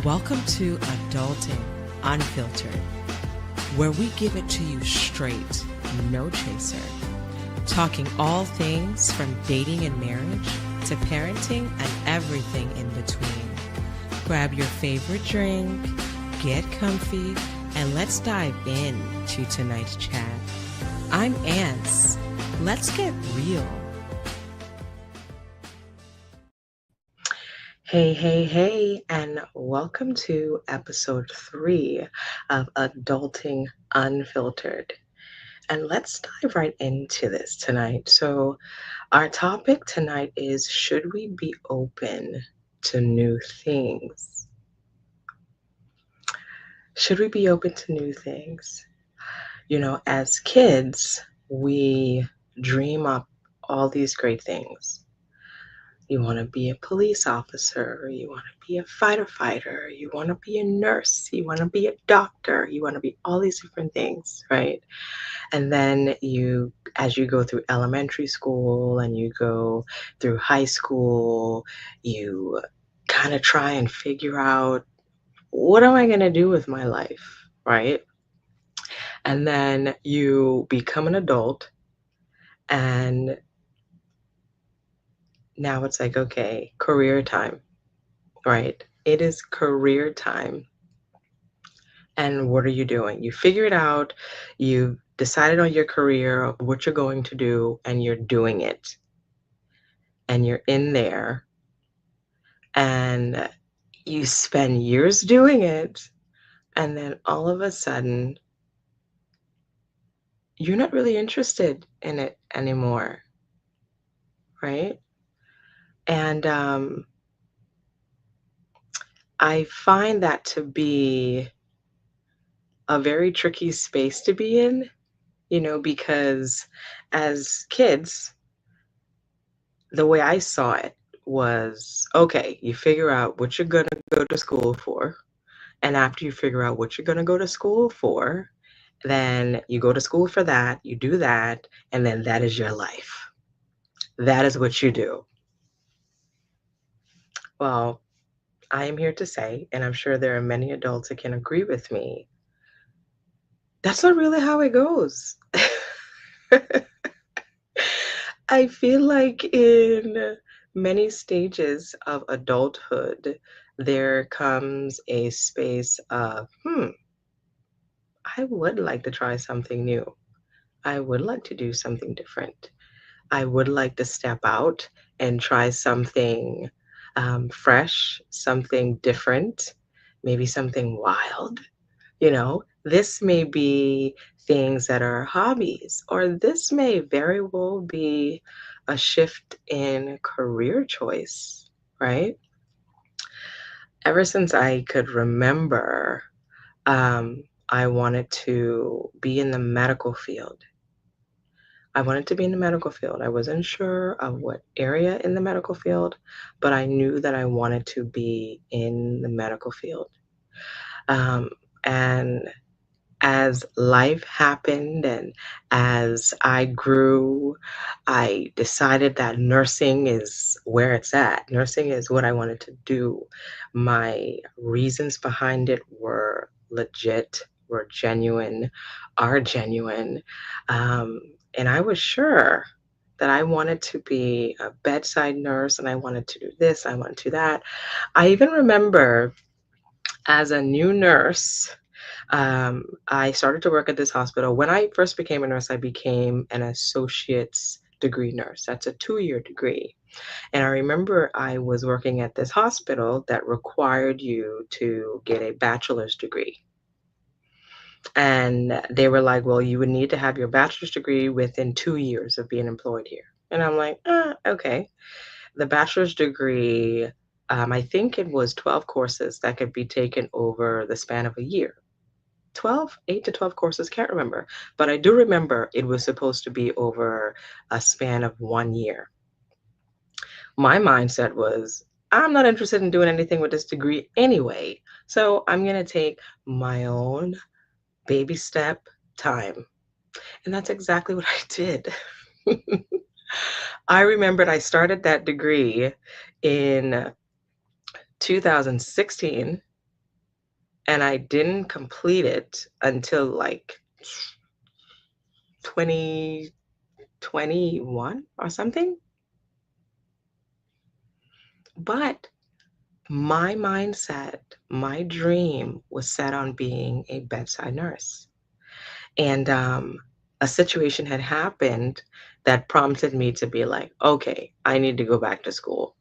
Welcome to Adulting Unfiltered, where we give it to you straight, no chaser. Talking all things from dating and marriage to parenting and everything in between. Grab your favorite drink, get comfy, and let's dive into tonight's chat. I'm Ants. Let's get real. Hey, and welcome to episode 3 of Adulting Unfiltered. And let's dive right into this tonight. So, our topic tonight is, should we be open to new things? Should we be open to new things? You know, as kids, we dream up all these great things. You want to be a police officer, you want to be a fighter, you want to be a nurse, you want to be a doctor, you want to be all these different things, right? And then as you go through elementary school and you go through high school, you kind of try and figure out, what am I going to do with my life, right? And then you become an adult, and now it's like, okay, career time, right? It is career time. And what are you doing? You figure it out, you've decided on your career, what you're going to do, and you're doing it. And you're in there, and you spend years doing it, and then all of a sudden, you're not really interested in it anymore, right? And I find that to be a very tricky space to be in, because as kids, the way I saw it was, okay, you figure out what you're going to go to school for. And after you figure out what you're going to go to school for, then you go to school for that, you do that, and then that is your life. That is what you do. Well, I am here to say, and I'm sure there are many adults that can agree with me, that's not really how it goes. I feel like in many stages of adulthood, there comes a space of, I would like to try something new. I would like to do something different. I would like to step out and try something fresh, something different, maybe something wild. This may be things that are hobbies, or this may very well be a shift in career choice, right? Ever since I could remember, I wanted to be in the medical field. I wanted to be in the medical field. I wasn't sure of what area in the medical field, but I knew that I wanted to be in the medical field. Um, and as life happened and as I grew, I decided that nursing is where it's at. Nursing is what I wanted to do. My reasons behind it were legit, were genuine, are genuine. Um, and I was sure that I wanted to be a bedside nurse, and I wanted to do this, I wanted to do that. I even remember as a new nurse, I started to work at this hospital. When I first became a nurse, I became an associate's degree nurse. That's a 2-year degree. And I remember I was working at this hospital that required you to get a bachelor's degree. And they were like, well, you would need to have your bachelor's degree within 2 years of being employed here. And I'm like, okay. The bachelor's degree, I think it was 12 courses that could be taken over the span of a year. 8 to 12 courses, can't remember. But I do remember it was supposed to be over a span of 1 year. My mindset was, I'm not interested in doing anything with this degree anyway. So I'm going to take my own baby step time. And that's exactly what I did. I remembered I started that degree in 2016, and I didn't complete it until like 2021 or something. But my mindset, my dream was set on being a bedside nurse. And a situation had happened that prompted me to be like, okay, I need to go back to school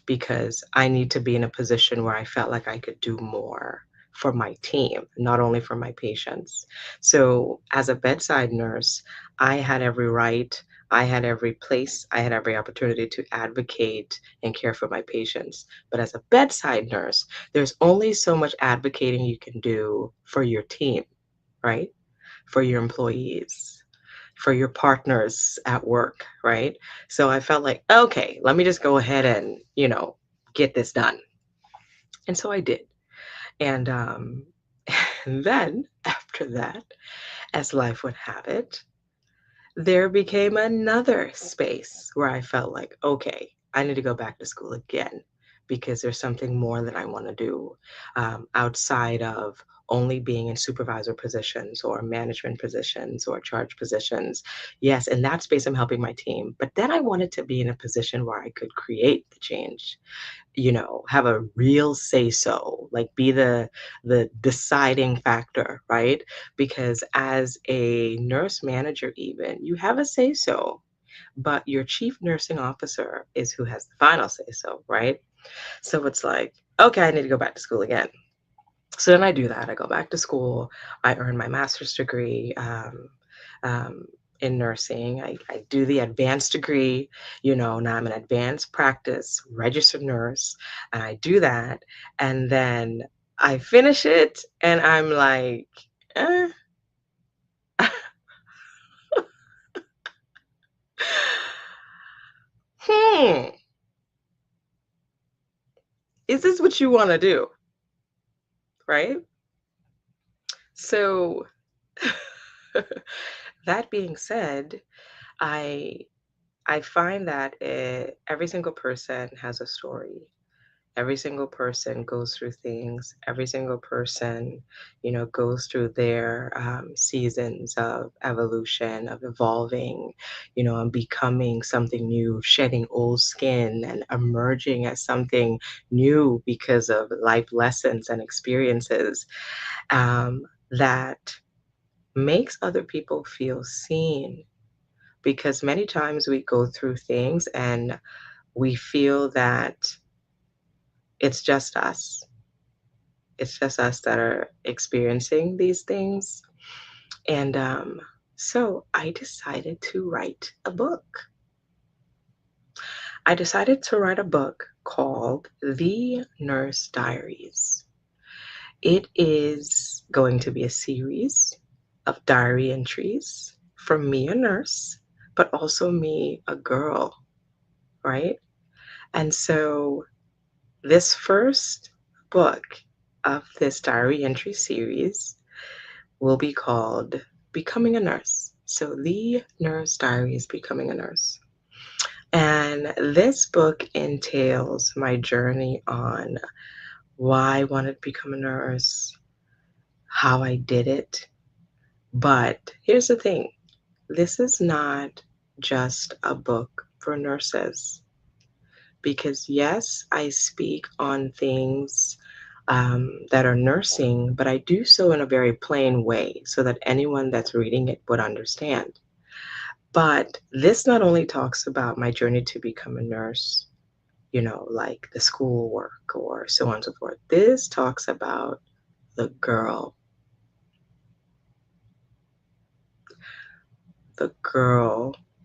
because I need to be in a position where I felt like I could do more for my team, not only for my patients. So, as a bedside nurse, I had every right, I had every place, I had every opportunity to advocate and care for my patients. But as a bedside nurse, there's only so much advocating you can do for your team, right? For your employees, for your partners at work, right? So I felt like, okay, let me just go ahead and, get this done. And so I did. And and then after that, as life would have it, there became another space where I felt like, okay, I need to go back to school again because there's something more that I want to do outside of only being in supervisor positions or management positions or charge positions. Yes, in that space, I'm helping my team. But then I wanted to be in a position where I could create the change, have a real say so, like be the deciding factor, right? Because as a nurse manager even, you have a say so, but your chief nursing officer is who has the final say so, right? So it's like, okay, I need to go back to school again. So then I do that. I go back to school. I earn my master's degree um, in nursing. I do the advanced degree. Now I'm an advanced practice registered nurse, and I do that. And then I finish it, and I'm like, eh. hmm, is this what you want to do? Right? So, that being said, I I find that every single person has a story. Every single person goes through things. Every single person, goes through their seasons of evolution, of evolving, and becoming something new, shedding old skin and emerging as something new because of life lessons and experiences that makes other people feel seen. Because many times we go through things and we feel that it's just us. It's just us that are experiencing these things. And so I decided to write a book. I decided to write a book called The Nurse Diaries. It is going to be a series of diary entries from me, a nurse, but also me, a girl, right? And so this first book of this diary entry series will be called Becoming a Nurse. So, The Nurse Diaries Becoming a Nurse. And this book entails my journey on why I wanted to become a nurse, how I did it. But here's the thing, this is not just a book for nurses. Because yes, I speak on things that are nursing, but I do so in a very plain way so that anyone that's reading it would understand. But this not only talks about my journey to become a nurse, like the schoolwork or so on and so forth. This talks about the girl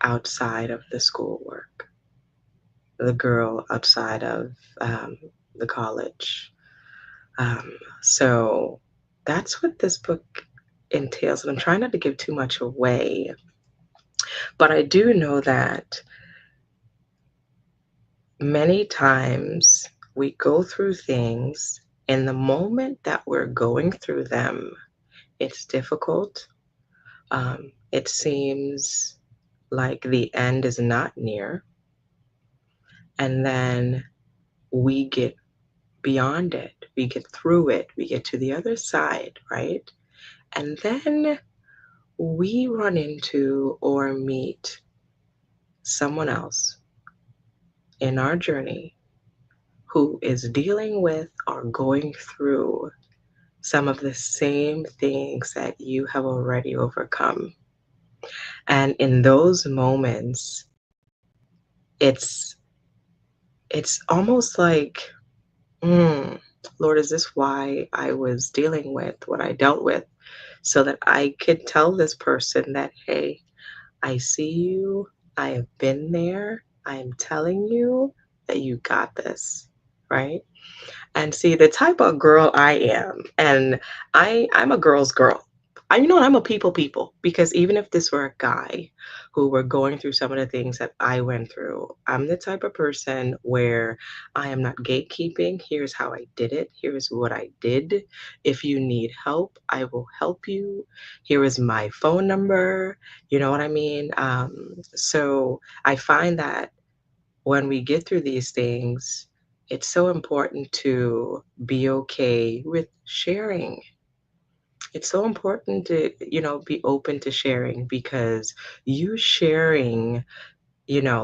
outside of the schoolwork, the girl outside of the college. So that's what this book entails. And I'm trying not to give too much away, but I do know that many times we go through things, in the moment that we're going through them, it's difficult. It seems like the end is not near. And then we get beyond it, we get through it, we get to the other side, right? And then we run into or meet someone else in our journey who is dealing with or going through some of the same things that you have already overcome. And in those moments, it's it's almost like, mm, Lord, is this why I was dealing with what I dealt with? So that I could tell this person that, hey, I see you, I have been there, I am telling you that you got this, right? And see, the type of girl I am, and I'm a girl's girl. You know what? I'm a people because even if this were a guy who were going through some of the things that I went through, I'm the type of person where I am not gatekeeping. Here's how I did it. Here's what I did. If you need help, I will help you. Here is my phone number. You know what I mean? So I find that when we get through these things, it's so important to be okay with sharing. It's so important to, be open to sharing because you sharing,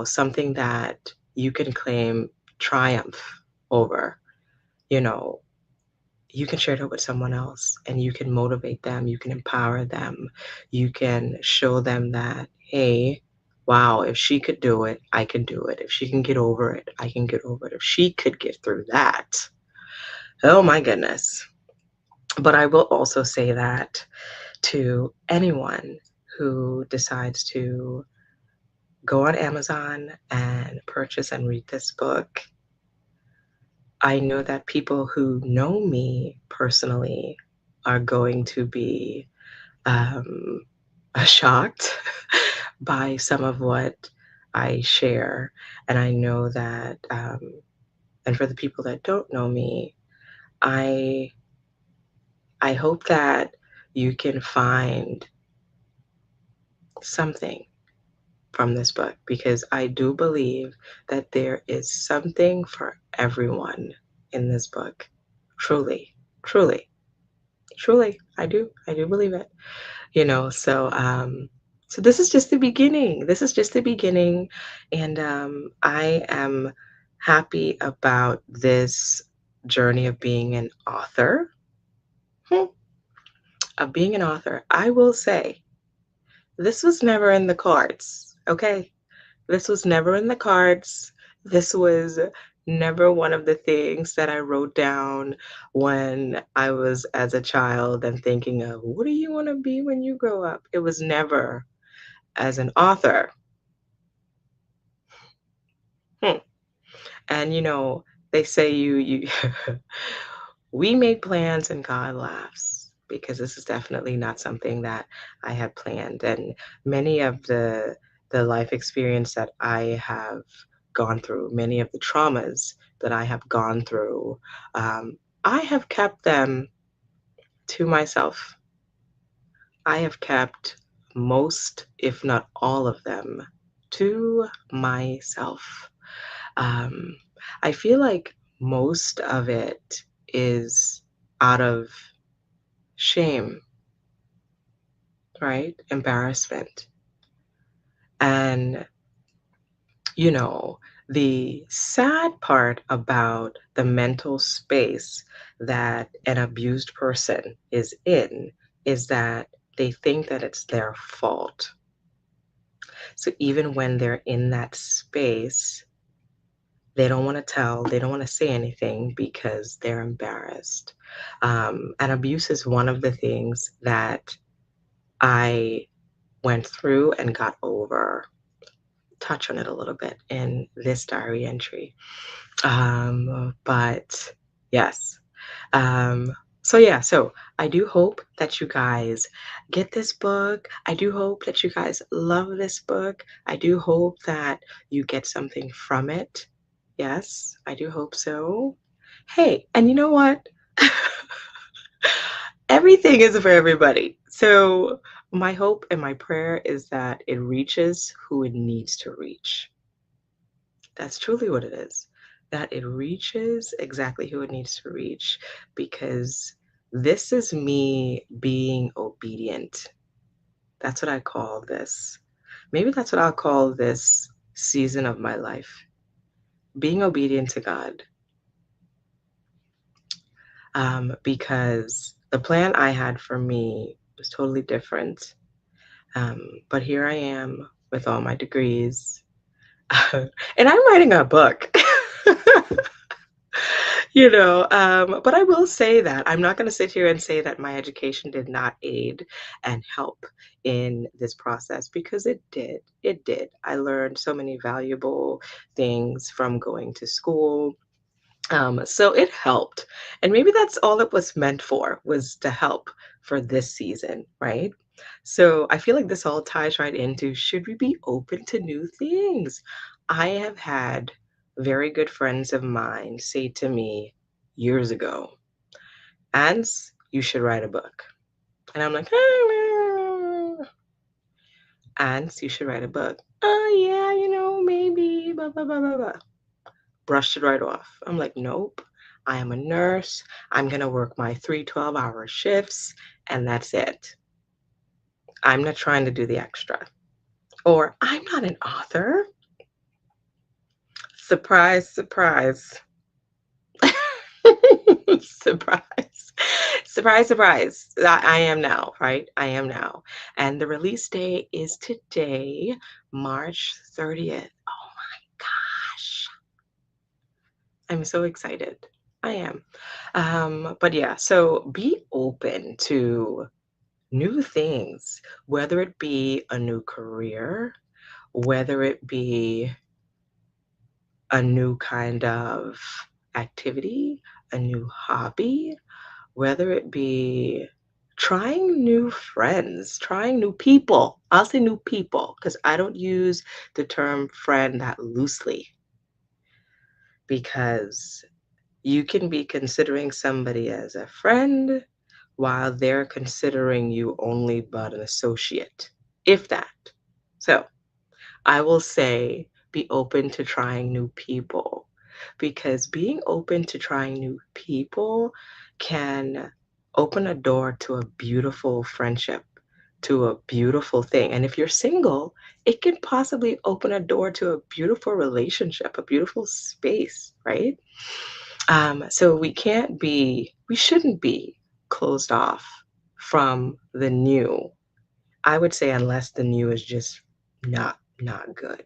something that you can claim triumph over, you know, you can share that with someone else and you can motivate them, you can empower them, you can show them that, hey, wow, if she could do it, I can do it. If she can get over it, I can get over it. If she could get through that, oh my goodness. But I will also say that to anyone who decides to go on Amazon and purchase and read this book, I know that people who know me personally are going to be um, shocked by some of what I share. And I know that, and for the people that don't know me, I I hope that you can find something from this book because I do believe that there is something for everyone in this book. Truly, truly, truly, I do believe it. So this is just the beginning. This is just the beginning, and I am happy about this journey of being an author. Hmm, of being an author. I will say this was never in the cards. Okay, this was never in the cards. This was never one of the things that I wrote down when I was as a child and thinking of what do you want to be when you grow up? It was never as an author. Hmm. And they say you we make plans and God laughs because this is definitely not something that I had planned. And many of the life experience that I have gone through, many of the traumas that I have gone through, I have kept them to myself. I have kept most, if not all of them, to myself. Um, I feel like most of it is out of shame, right? Embarrassment. And, you know, the sad part about the mental space that an abused person is in is that they think that it's their fault. So even when they're in that space, they don't want to tell, they don't want to say anything because they're embarrassed. And abuse is one of the things that I went through and got over. Touch on it a little bit in this diary entry. But yes. Um, so yeah, so I do hope that you guys get this book. I do hope that you guys love this book. I do hope that you get something from it. Yes, I do hope so. Hey, and you know what? Everything is for everybody. So my hope and my prayer is that it reaches who it needs to reach. That's truly what it is. that it reaches exactly who it needs to reach because this is me being obedient. That's what I call this. Maybe that's what I'll call this season of my life. Being obedient to God. Because the plan I had for me was totally different. But here I am with all my degrees, and I'm writing a book. But I will say that I'm not going to sit here and say that my education did not aid and help in this process because it did. It did. I learned so many valuable things from going to school. So it helped. And maybe that's all it was meant for, was to help for this season, right? So I feel like this all ties right into should we be open to new things? I have had very good friends of mine say to me years ago, Ans, you should write a book. And I'm like, Ans, you should write a book. Oh, yeah, maybe, blah, blah, blah, blah, blah. Brushed it right off. I'm like, nope, I am a nurse. I'm going to work my 3 12-hour shifts, and that's it. I'm not trying to do the extra. Or I'm not an author. Surprise, surprise. Surprise. Surprise, surprise. I am now, right? I am now. And the release date is today, March 30th. Oh my gosh. I'm so excited. I am. But yeah, so be open to new things, whether it be a new career, whether it be a new kind of activity, a new hobby, whether it be trying new friends, trying new people. I'll say new people because I don't use the term friend that loosely because you can be considering somebody as a friend while they're considering you only but an associate, if that. So I will say be open to trying new people because being open to trying new people can open a door to a beautiful friendship, to a beautiful thing. And if you're single, it can possibly open a door to a beautiful relationship, a beautiful space, right? So we shouldn't be closed off from the new. I would say unless the new is just not good.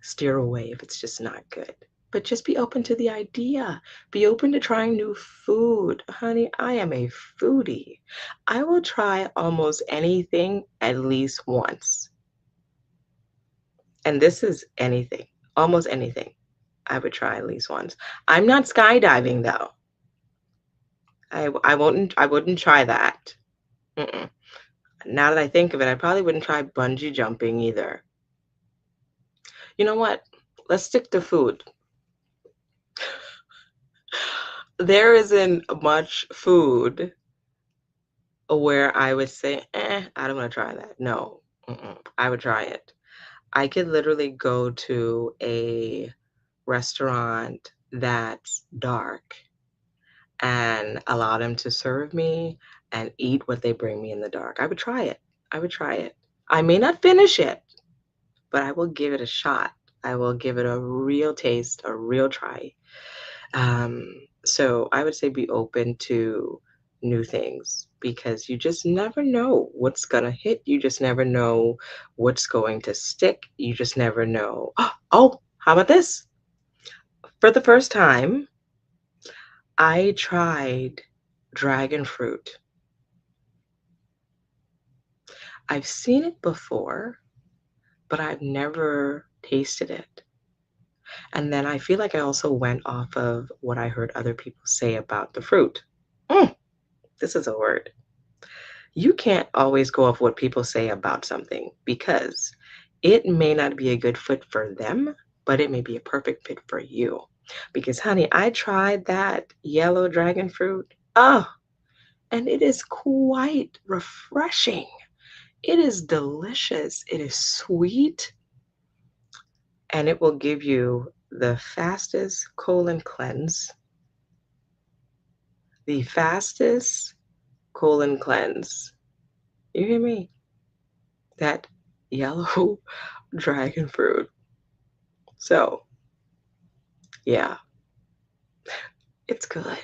Steer away if it's just not good. But just be open to the idea. Be open to trying new food. Honey, I am a foodie. I will try almost anything at least once. And this is anything, almost anything I would try at least once. I'm not skydiving though. I wouldn't try that. Mm-mm. Now that I think of it, I probably wouldn't try bungee jumping either. You know what? Let's stick to food. There isn't much food where I would say, I don't want to try that. No, I would try it. I could literally go to a restaurant that's dark and allow them to serve me and eat what they bring me in the dark. I would try it. I would try it. I may not finish it, but I will give it a shot. I will give it a real taste, a real try. So I would say be open to new things because you just never know what's going to hit. You just never know what's going to stick. You just never know. Oh, how about this? For the first time, I tried dragon fruit. I've seen it before, but I've never tasted it. And then I feel like I also went off of what I heard other people say about the fruit. Mm, this is a word. You can't always go off what people say about something because it may not be a good fit for them, but it may be a perfect fit for you. Because, honey, I tried that yellow dragon fruit. Oh, and it is quite refreshing. It is delicious. It is sweet and it will give you the fastest colon cleanse, the fastest colon cleanse. You hear me? That yellow dragon fruit. So, yeah, it's good.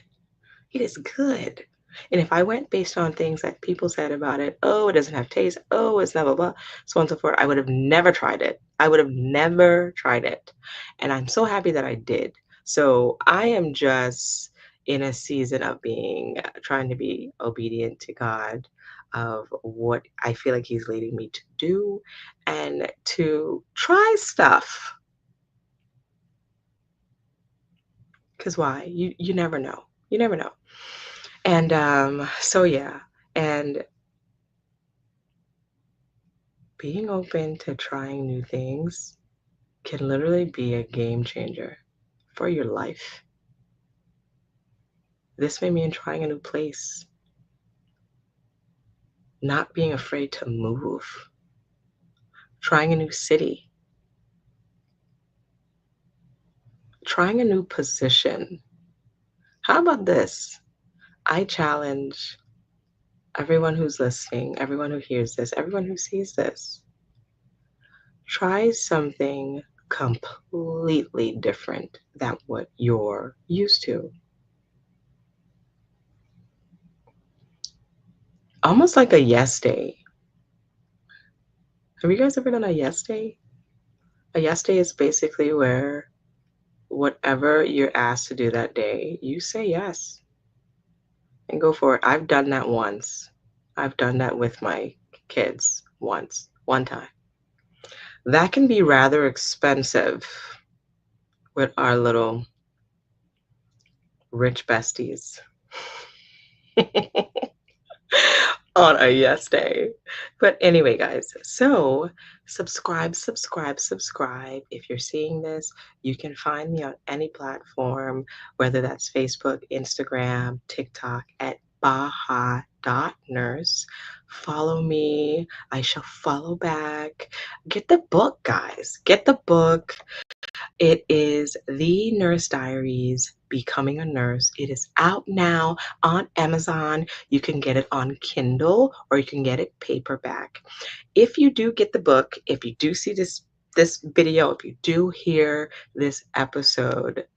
It is good. And if I went based on things that people said about it, oh, it doesn't have taste, oh, it's blah, blah, blah, so on and so forth, I would have never tried it. I would have never tried it. And I'm so happy that I did. So I am just in a season of being, trying to be obedient to God, of what I feel like He's leading me to do and to try stuff. Because why? You never know. You never know. And so yeah, and being open to trying new things can literally be a game changer for your life. This may mean trying a new place, not being afraid to move, trying a new city, trying a new position. How about this? I challenge everyone who's listening, everyone who hears this, everyone who sees this. Try something completely different than what you're used to. Almost like a yes day. Have you guys ever done a yes day? A yes day is basically where whatever you're asked to do that day, you say yes and go for it. I've done that once. I've done that with my kids once, one time. That can be rather expensive with our little rich besties. On a yes day. But anyway, guys, so subscribe. If you're seeing this, you can find me on any platform, whether that's Facebook, Instagram, TikTok, at baha.nurse. Follow me. I shall follow back. Get the book, guys. Get the book. It is The Nurse Diaries, Becoming a Nurse. It is out now on Amazon. You can get it on Kindle or you can get it paperback. If you do get the book, if you do see this video, if you do hear this episode,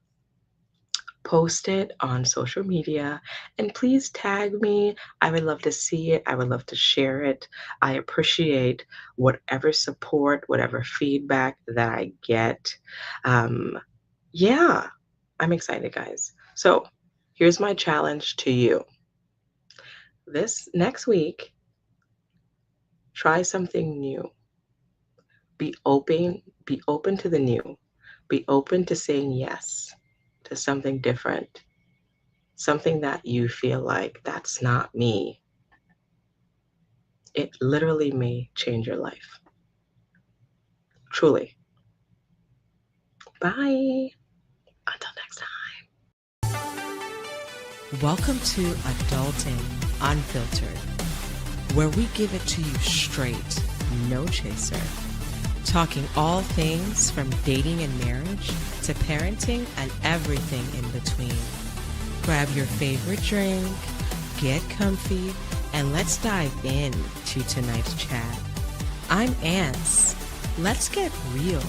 post it on social media and please tag me. I would love to see it. I would love to share it. I appreciate whatever support, whatever feedback that I get. Yeah, I'm excited, guys. So here's my challenge to you. This next week, try something new. Be open to the new. Be open to saying yes to something different. Something that you feel like that's not me. It literally may change your life. Truly. Bye. Until next time. Welcome to Adulting Unfiltered, where we give it to you straight, no chaser. Talking all things from dating and marriage to parenting and everything in between. Grab your favorite drink, get comfy, and let's dive in to tonight's chat. I'm Ance. Let's get real.